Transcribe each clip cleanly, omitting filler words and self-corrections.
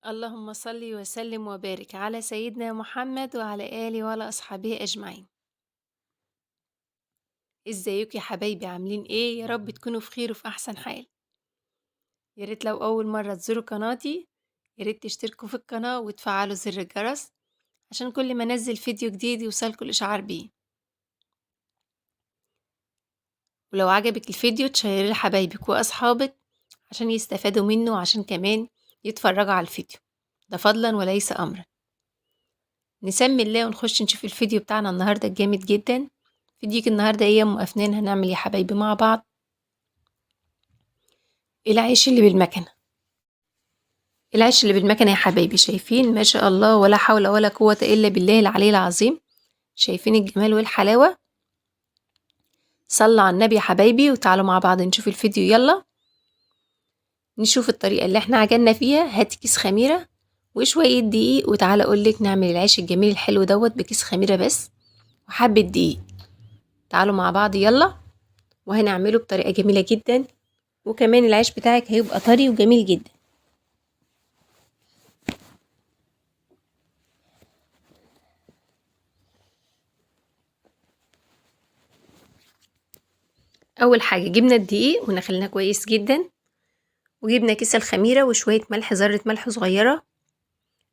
اللهم صل وسلم وبارك على سيدنا محمد وعلى آله وعلى أصحابه أجمعين. ازيكم يا حبايبي، عاملين ايه؟ يا رب تكونوا في خير وفي أحسن حال. يا ريت لو أول مرة تزوروا قناتي، يا ريت تشتركوا في القناة وتفعلوا زر الجرس عشان كل ما انزل فيديو جديد يوصلكوا الإشعار بيه. ولو عجبك الفيديو تشيريه لحبايبك وأصحابك عشان يستفادوا منه وعشان كمان يتفرجوا على الفيديو، ده فضلا وليس أمرا. نسمي الله ونخش نشوف الفيديو بتاعنا النهاردة الجامد جدا. فيديوك النهاردة ايه يا ام أفنان؟ هنعمل يا حبايبي مع بعض العيش اللي بالمكنة. العيش اللي بالمكنة يا حبايبي، شايفين ما شاء الله ولا حول ولا قوة إلا بالله العلي العظيم؟ شايفين الجمال والحلاوة؟ صلوا على النبي يا حبايبي وتعالوا مع بعض نشوف الفيديو. يلا نشوف الطريقة اللي احنا عجلنا فيها. هات كيس خميرة وشوية دقيق وتعالى أقولك نعمل العيش الجميل الحلو دوت بكيس خميرة بس وحبة دقيق. تعالوا مع بعض يلا، وهنعمله بطريقة جميلة جدا، وكمان العيش بتاعك هيبقى طري وجميل جدا. اول حاجه جبنا الدقيق ونخلناه كويس جدا، وجبنا كيس الخميره وشويه ملح، ذره ملح صغيره.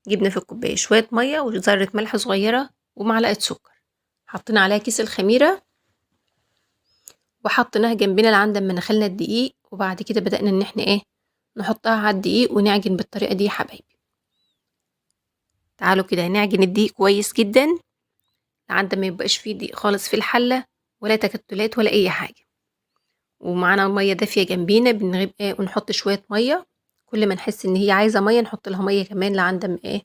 جبنا في الكوبايه شويه ميه وذره ملح صغيره ومعلقه سكر. حطينا عليها كيس الخميره وحطيناها جنبنا لعند ما نخلنا الدقيق، وبعد كده بدأنا ان احنا نحطها على الدقيق ونعجن بالطريقه دي يا حبايبي. تعالوا كده نعجن الدقيق كويس جدا لعند ما يبقاش فيه دقيق خالص في الحله ولا تكتلات ولا اي حاجه. ومعانا ميه دافيه جنبينا بنغيب ونحط شويه ميه، كل ما نحس ان هي عايزه ميه نحط لها ميه كمان لعند ما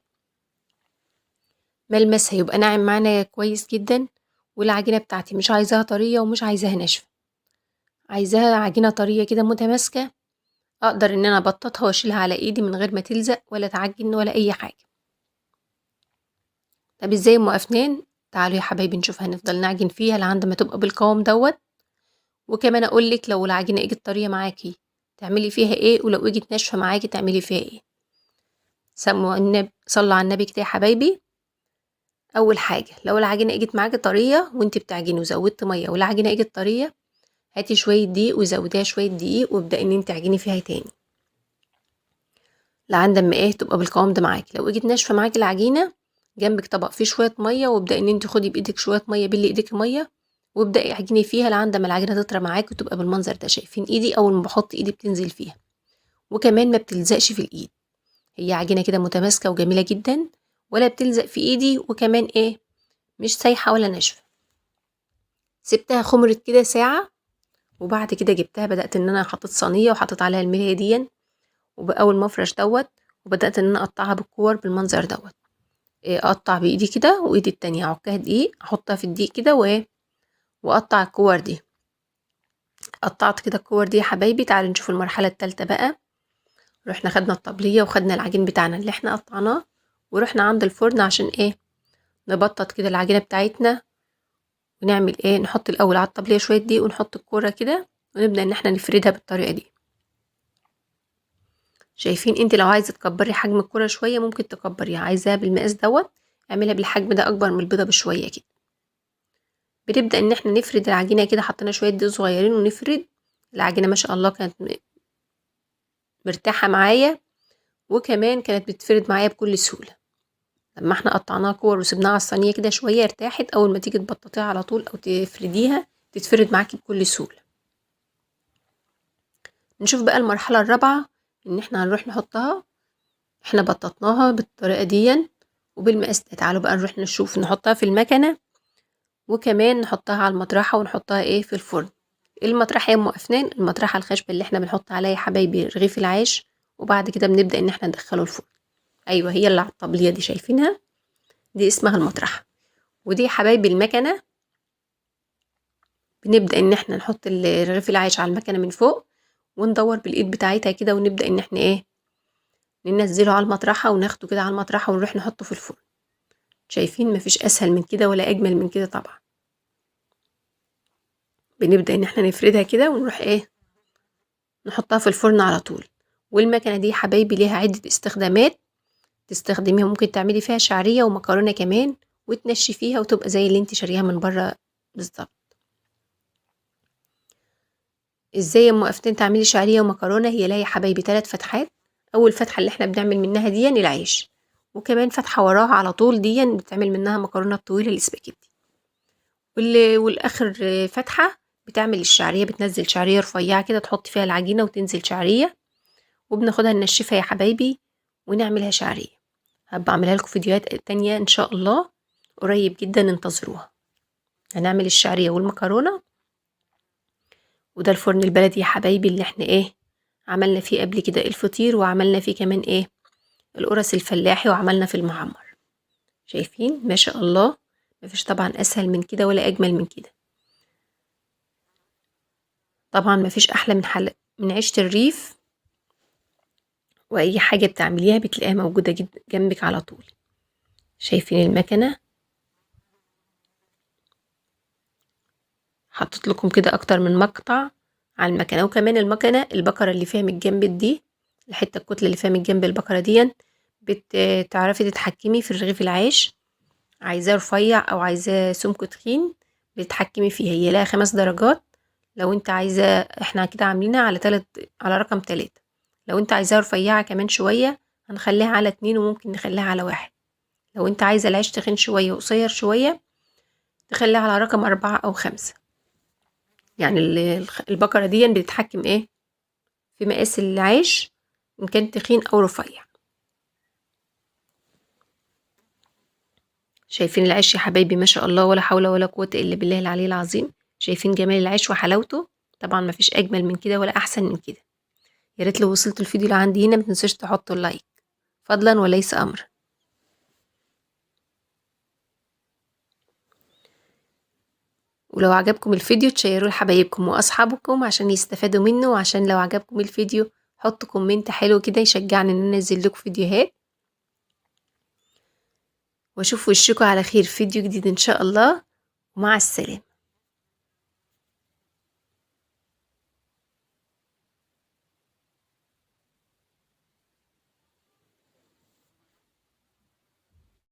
ملمسها يبقى ناعم معانا كويس جدا. والعجينه بتاعتي مش عايزاها طريه ومش عايزاها ناشفه، عايزاها عجينه طريه كده متماسكه، اقدر ان انا ابططها واشيلها على ايدي من غير ما تلزق ولا تعجن ولا اي حاجه. طب ازاي ام افنان؟ تعالوا يا حبايبي نشوف هنفضل نعجن فيها لعند ما تبقى بالقوام دوت. وكمان اقول لك لو العجينه اجت طريه معاكي تعملي فيها ايه، ولو اجت ناشفه معاكي تعملي فيها ايه. سموا النبي، صلوا على النبي كده يا حبايبي. اول حاجه لو العجينه اجت معاكي طريه وانت بتعجني وزودت ميه والعجينه اجت طريه، هاتي شويه دقيق وزوديها شويه دقيق وابدأي ان انت تعجني فيها تاني لعند ما تبقى بالقوام ده معاكي. لو اجت ناشفه معاكي العجينه، جنبك طبق فيه شويه ميه وابدأي ان انت خدي بايدك شويه ميه، بلي ايدك ميه وابدأي اعجني فيها لعند ما العجينه تطرى معاكي وتبقى بالمنظر ده. شايفين ايدي اول ما بحط ايدي بتنزل فيها وكمان ما بتلزقش في الايد، هي عجينه كده متماسكه وجميله جدا ولا بتلزق في ايدي، وكمان مش سايحه ولا ناشفه. سبتها خمرت كده ساعه، وبعد كده جبتها بدأت ان انا حطيت صينيه وحطيت عليها الملايه دي وباول مفرش دوت، وبدأت ان انا اقطعها بالكور بالمنظر دوت. اقطع بايدي كده وايدي التانية اعكها دقيق احطها في الدقيق كده واقطع الكور دي. قطعت كده الكور دي يا حبايبي. تعالوا نشوف المرحله التالتة بقى. رحنا خدنا الطبليه وخدنا العجين بتاعنا اللي احنا قطعناه ورحنا عند الفرن عشان نبطط كده العجينه بتاعتنا، ونعمل نحط الاول على الطبليه شويه دقيق ونحط الكوره كده ونبدا ان احنا نفردها بالطريقه دي. شايفين انت لو عايزه تكبري حجم الكوره شويه ممكن تكبريها، عايزاها بالمقاس دوت اعملها بالحجم ده اكبر من البيضه بشويه كده. بنبدا ان احنا نفرد العجينه كده، حطينا شويه دقيق صغيرين ونفرد العجينه. ما شاء الله كانت مرتاحه معايا وكمان كانت بتفرد معايا بكل سهوله. لما احنا قطعناها كور وسبناها على الصينيه كده شويه ارتاحت، اول ما تيجي تبططيها على طول او تفرديها تتفرد معاكي بكل سهوله. نشوف بقى المرحله الرابعه ان احنا هنروح نحطها. احنا بططناها بالطريقه دي وبالمقاس ده. تعالوا بقى نروح نشوف نحطها في المكنه وكمان نحطها على المطرحه ونحطها في الفرن. المطرحه يا ام افنان؟ المطرحه الخشبه اللي احنا بنحط عليها يا حبايبي رغيف العيش وبعد كده بنبدا ان احنا ندخله الفرن. ايوه هي اللي على الطبليه دي، شايفينها؟ دي اسمها المطرحه. ودي يا حبايبي المكنه. بنبدأ إن إحنا نحط رغيف العيش على المكنة من فوق وندور بالإيد بتاعتها كده ونبدأ إن إحنا ننزله على المطرحة وناخده كده على المطرحة ونروح نحطه في الفرن. شايفين؟ مفيش أسهل من كده ولا أجمل من كده طبعا. بنبدأ إن إحنا نفردها كده ونروح نحطها في الفرن على طول. والمكنة دي يا حبايبي ليها عدة استخدامات، تستخدميها، ممكن تعملي فيها شعرية ومكرونة كمان وتنشفيها وتبقى زي اللي انت شاريها من بره بالظبط. ازاي يا ام وقفتين تعملي شعرية ومكرونة؟ هي لها يا حبايبي 3 فتحات. اول فتحة اللي احنا بنعمل منها دي العيش، وكمان فتحة وراها على طول دي بتعمل منها مكرونة الطويلة الاسباجيتي، والاخر فتحة بتعمل الشعرية، بتنزل شعرية رفيعة كده تحط فيها العجينة وتنزل شعرية، وبناخدها ننشفها يا حبايبي ونعملها شعرية. هبقى اعملها لكم فيديوهات تانية ان شاء الله قريب جدا، انتظروها. هنعمل الشعرية والمكرونة، وده الفرن البلدي يا حبايبي اللي احنا عملنا فيه قبل كده الفطير، وعملنا فيه كمان القرص الفلاحي، وعملنا في المعمر. شايفين ما شاء الله، مفيش طبعا اسهل من كده ولا اجمل من كده. طبعا مفيش احلى من عيشة الريف، واي حاجة بتعمليها بتلاقيها موجودة جنبك على طول. شايفين المكنة؟ حطيت لكم كده اكتر من مقطع على المكنة، وكمان المكنة البكرة اللي فيها من الجنب دي، الحتة الكتلة اللي فيها من جنب البكرة دي بتعرفي تتحكمي في رغيف العيش، عايزاه رفيع او عايزاه سمكه تخين بتتحكمي فيها. هي لها 5 درجات، لو انت عايزاه، احنا كده عاملينها على رقم 3. لو انت عايزاها رفيعة كمان شوية هنخليها على 2، وممكن نخليها على 1. لو انت عايزة العيش تخين شوية وقصير شوية تخليها على رقم 4 أو 5. يعني البكرة دي بتتحكم في مقاس العيش إن كان تخين أو رفيع. شايفين العيش يا حبايبي؟ ما شاء الله، ولا حول ولا قوة إلا بالله العلي العظيم. شايفين جمال العيش وحلاوته؟ طبعا مفيش أجمل من كده ولا أحسن من كده. يا ريت لو وصلتوا الفيديو لعندي هنا متنسوش تحطوا اللايك، فضلا وليس أمرا. ولو عجبكم الفيديو تشيروه لحبايبكم وأصحابكم عشان يستفادوا منه، وعشان لو عجبكم الفيديو حطوا كومنت حلو كده يشجعني إن أنزل لكم فيديوهات. واشوف وشكوا على خير في فيديو جديد ان شاء الله، ومع السلامة.